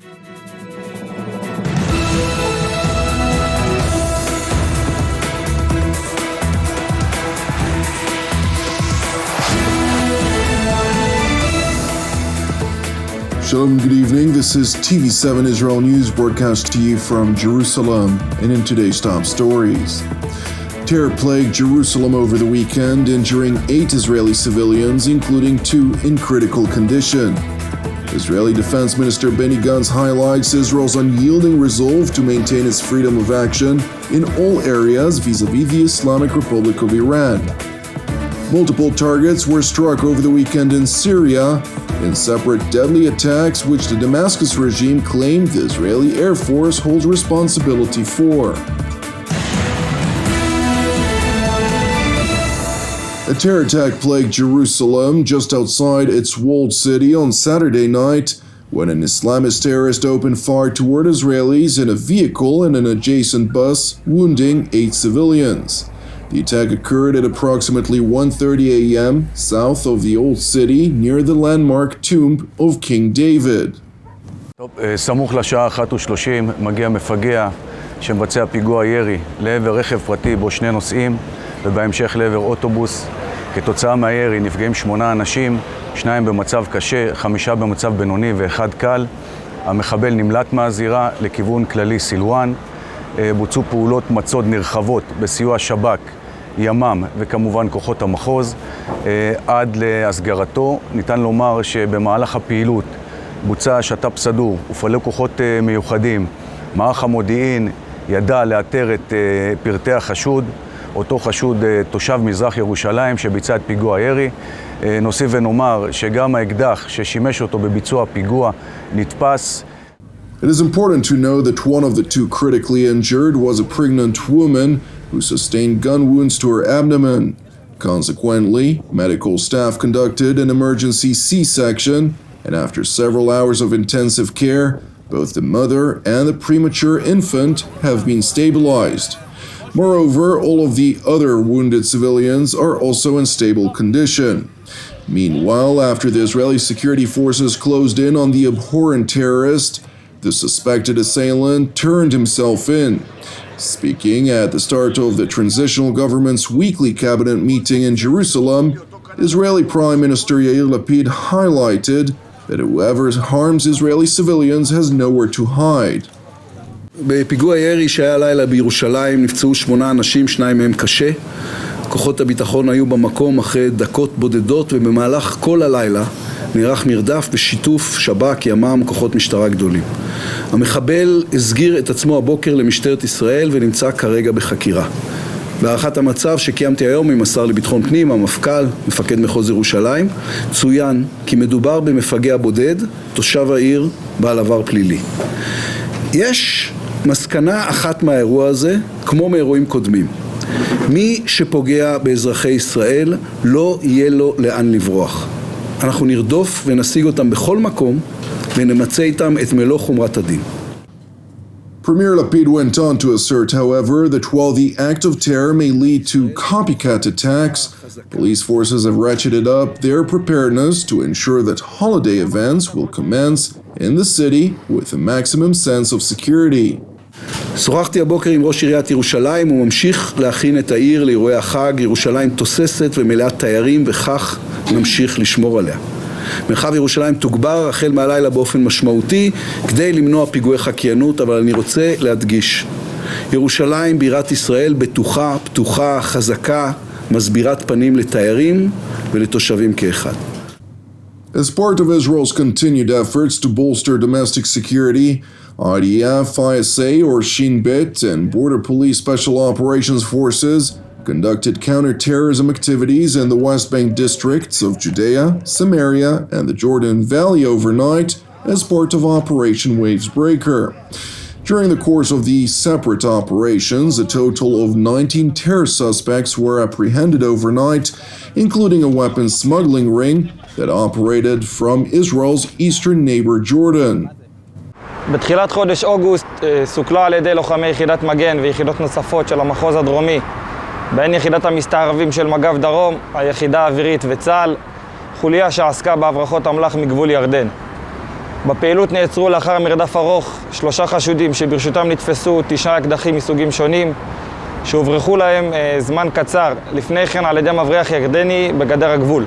Shalom, good evening. This is TV7 Israel News broadcast to you from Jerusalem, and in today's top stories. Terror plagued Jerusalem over the weekend, injuring 8 Israeli civilians, including 2 in critical condition. Israeli Defense Minister Benny Gantz highlights Israel's unyielding resolve to maintain its freedom of action in all areas vis-a-vis the Islamic Republic of Iran. Multiple targets were struck over the weekend in Syria in separate deadly attacks which the Damascus regime claimed the Israeli Air Force holds responsibility for. A terror attack plagued Jerusalem just outside its walled city on Saturday night when an Islamist terrorist opened fire toward Israelis in a vehicle and an adjacent bus, wounding 8 civilians. The attack occurred at approximately 1:30 a.m. south of the old city near the landmark tomb of King David. סמוך לשעה 1:30 מגיע מפגע שמבצע פיגוע ירי לעבר רכב פרטי בו 2 נוסעים ובהמשך לעבר אוטובוס. כתוצאה מהירי נפגעים 8 אנשים, 2 במצב קשה, 5 במצב בינוני ו1 קל. המחבל נמלט מהזירה לכיוון כללי סילואן. בוצעו פעולות מצוד נרחבות בסיוע שב"כ, ימ"מ וכמובן כוחות המחוז. עד להסגרתו ניתן לומר שבמהלך הפעילות בוצע שת"פ סדור ופעלו כוחות מיוחדים. מערך המודיעין ידע לאתר את פרטי החשוד, אותו חשוד תושב מזרח ירושלים שביצע את פיגוע הירי. נוסיף ונאמר שגם האקדח ששימש אותו בביצוע הפיגוע נתפס. It is important to know that one of the 2 critically injured was a pregnant woman who sustained gun wounds to her abdomen. Consequently, medical staff conducted an emergency C-section, and after several hours of intensive care, both the mother and the premature infant have been stabilized. Moreover, all of the other wounded civilians are also in stable condition. Meanwhile, after the Israeli security forces closed in on the abhorrent terrorist, the suspected assailant turned himself in. Speaking at the start of the transitional government's weekly cabinet meeting in Jerusalem, Israeli Prime Minister Yair Lapid highlighted that whoever harms Israeli civilians has nowhere to hide. בפיגוע ירי שהיה לילה בירושלים נפצעו 8 אנשים, 2 מהם קשה. כוחות הביטחון היו במקום אחרי דקות בודדות, ובמהלך כל הלילה נערך מרדף בשיתוף שב"כ, ימ"מ, כוחות משטרה גדולים. המחבל הסגיר את עצמו הבוקר למשטרת ישראל ונמצא כרגע בחקירה. בהערכת המצב שקיימתי היום עם השר לביטחון פנים, המפכ"ל, מפקד מחוז ירושלים, צוין כי מדובר במפגע בודד, תושב העיר, בעל עבר פלילי. יש מסקנה אחת מהאירוע הזה, כמו מאירועים קודמים. מי שפוגע באזרחי ישראל לא יהיה לו לאן לברוח. אנחנו נרדוף ונשיג אותם בכל מקום ונמצא איתם את מלוא חומרת הדין. Premier Lapid went on to assert, however, that while the act of terror may lead to copycat attacks, police forces have ratcheted up their preparedness to ensure that holiday events will commence in the city with a maximum sense of security. שוחחתי הבוקר עם ראש עיריית ירושלים, הוא ממשיך להכין את העיר לאירועי החג. ירושלים תוססת ומלאת תיירים, וכך נמשיך לשמור עליה. מרחב ירושלים תוגבר החל מהלילה באופן משמעותי כדי למנוע פיגועי חקיינות, אבל אני רוצה להדגיש, ירושלים בירת ישראל בטוחה, פתוחה, חזקה, מסבירת פנים לתיירים ולתושבים כאחד. As part of Israel's continued efforts to bolster domestic security, IDF, ISA or Shin Bet and Border Police Special Operations Forces conducted counter-terrorism activities in the West Bank districts of Judea, Samaria, and the Jordan Valley overnight as part of Operation Wavesbreaker. During the course of the separate operations, a total of 19 terror suspects were apprehended overnight, including a weapons smuggling ring that operated from Israel's eastern neighbor Jordan. בתחילת חודש אוגוסט סוכלו על ידי לוחמי יחידת מגן ויחידות נוספות של המחוז הדרומי, בהן יחידת המסתערבים של מג"ב דרום, היחידה האווירית וצה"ל, חוליה שעסקה בהברחות אמל"ח מגבול ירדן. בפעילות נעצרו לאחר מרדף ארוך 3 חשודים שברשותם נתפסו 9 אקדחים מסוגים שונים שהוברחו להם זמן קצר לפני כן על ידי מבריח ירדני בגדר הגבול.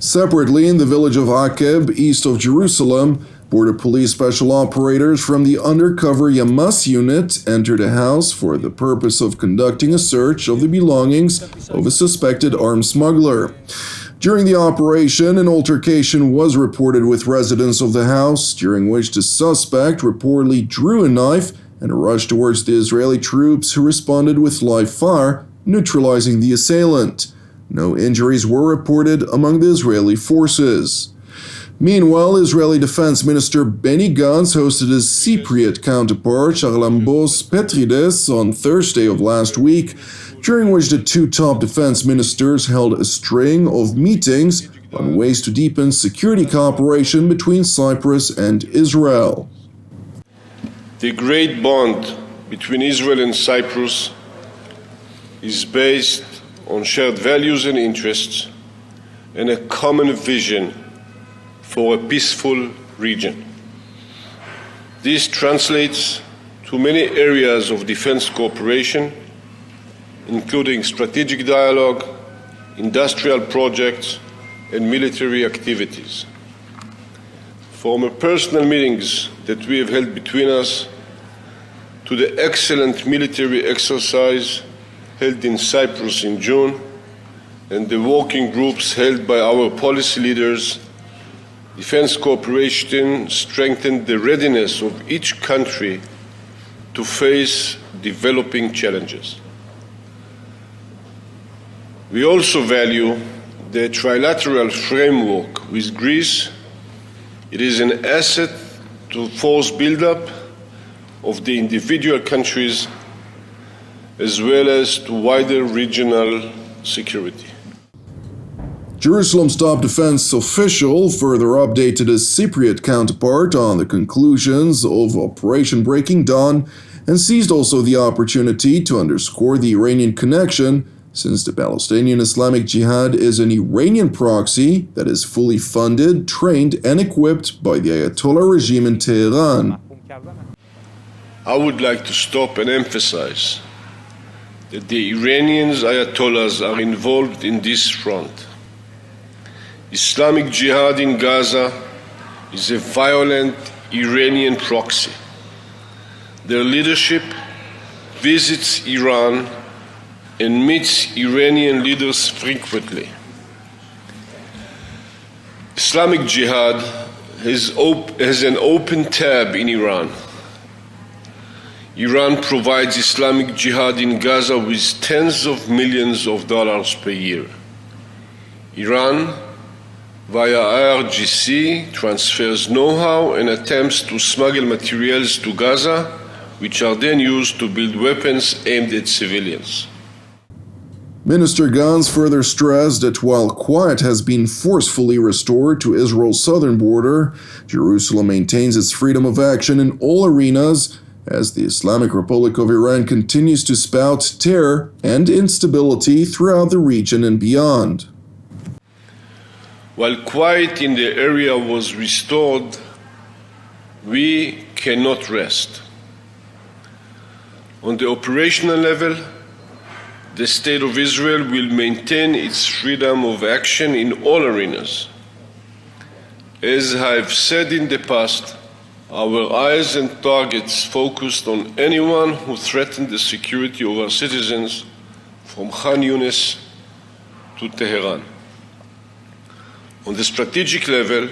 Separately, in the village of Akeb, east of Jerusalem, Border Police special operators from the undercover Yamas unit entered a house for the purpose of conducting a search of the belongings of a suspected arms smuggler. During the operation, an altercation was reported with residents of the house, during which the suspect reportedly drew a knife and rushed towards the Israeli troops who responded with live fire, neutralizing the assailant. No injuries were reported among the Israeli forces. Meanwhile, Israeli Defense Minister Benny Gantz hosted his Cypriot counterpart Charlambos Petrides on Thursday of last week, during which the two top defense ministers held a string of meetings on ways to deepen security cooperation between Cyprus and Israel. The great bond between Israel and Cyprus is based on shared values and interests and a common vision for a peaceful region. This translates to many areas of defense cooperation, including strategic dialogue, industrial projects, and military activities. From personal meetings that we have held between us to the excellent military exercise held in Cyprus in June and the working groups held by our policy leaders, defense cooperation strengthened the readiness of each country to face developing challenges. We also value the trilateral framework with Greece. It is an asset to force build-up of the individual countries as well as to wider regional security. Jerusalem's top defense official further updated his Cypriot counterpart on the conclusions of Operation Breaking Dawn and seized also the opportunity to underscore the Iranian connection, since the Palestinian Islamic Jihad is an Iranian proxy that is fully funded, trained, and equipped by the Ayatollah regime in Tehran. I would like to stop and emphasize that the Iranian Ayatollahs are involved in this front. Islamic Jihad in Gaza is a violent Iranian proxy. Their leadership visits Iran and meets Iranian leaders frequently. Islamic Jihad has an open tab in Iran. Iran provides Islamic Jihad in Gaza with tens of millions of dollars per year. Iran, via IRGC, transfers know-how and attempts to smuggle materials to Gaza, which are then used to build weapons aimed at civilians. Minister Gantz further stressed that while quiet has been forcefully restored to Israel's southern border, Jerusalem maintains its freedom of action in all arenas as the Islamic Republic of Iran continues to spout terror and instability throughout the region and beyond. While quiet in the area was restored, we cannot rest. On the operational level, the State of Israel will maintain its freedom of action in all arenas. As I have said in the past, our eyes and targets focused on anyone who threatened the security of our citizens from Khan Yunis to Tehran. On the strategic level,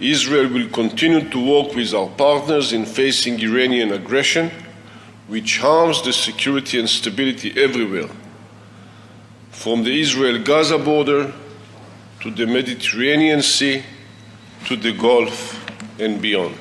Israel will continue to work with our partners in facing Iranian aggression, which harms the security and stability everywhere, from the Israel-Gaza border to the Mediterranean Sea to the Gulf and beyond.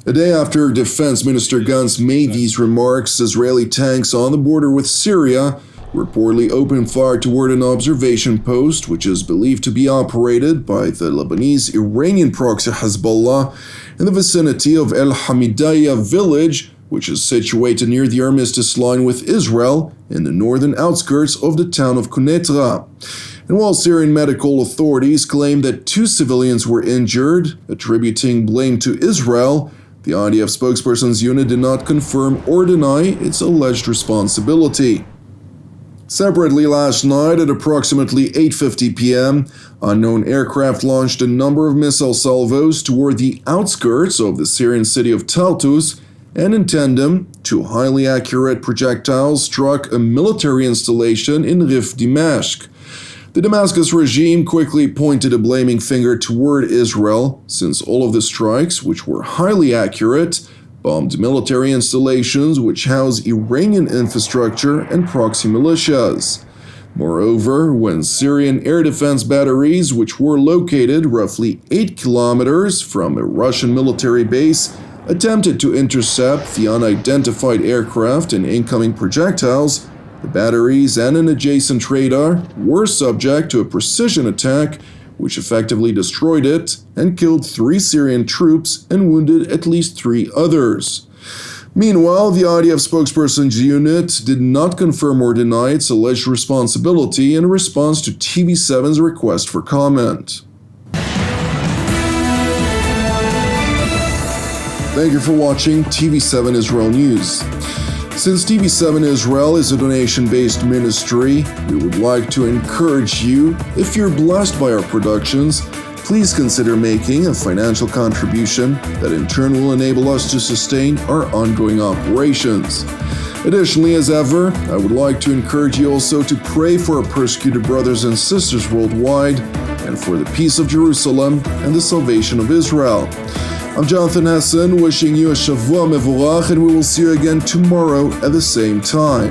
A day after Defense Minister Gantz made these remarks, Israeli tanks on the border with Syria reportedly opened fire toward an observation post, which is believed to be operated by the Lebanese Iranian proxy Hezbollah in the vicinity of El Hamidiyah village, which is situated near the armistice line with Israel in the northern outskirts of the town of Quneitra. And while Syrian medical authorities claim that 2 civilians were injured, attributing blame to Israel, the IDF spokesperson's unit did not confirm or deny its alleged responsibility. Separately, last night at approximately 8:50 p.m., unknown aircraft launched a number of missile salvos toward the outskirts of the Syrian city of Tartus, and in tandem, 2 highly accurate projectiles struck a military installation in Rif Dimashq. The Damascus regime quickly pointed a blaming finger toward Israel, since all of the strikes, which were highly accurate, bombed military installations which house Iranian infrastructure and proxy militias. Moreover, when Syrian air defense batteries, which were located roughly 8 kilometers from a Russian military base, attempted to intercept the unidentified aircraft and incoming projectiles, the batteries and an adjacent radar were subject to a precision attack which effectively destroyed it and killed 3 Syrian troops and wounded at least 3 others. Meanwhile, the IDF spokesperson's unit did not confirm or deny its alleged responsibility in response to TV7's request for comment. Thank you for watching TV7 Israel News. Since TV7 Israel is a donation-based ministry, we would like to encourage you, if you're blessed by our productions, please consider making a financial contribution that in turn will enable us to sustain our ongoing operations. Additionally, as ever, I would like to encourage you also to pray for our persecuted brothers and sisters worldwide and for the peace of Jerusalem and the salvation of Israel. I'm Jonathan Hessen, wishing you a Shavua Mevorach, and we will see you again tomorrow at the same time.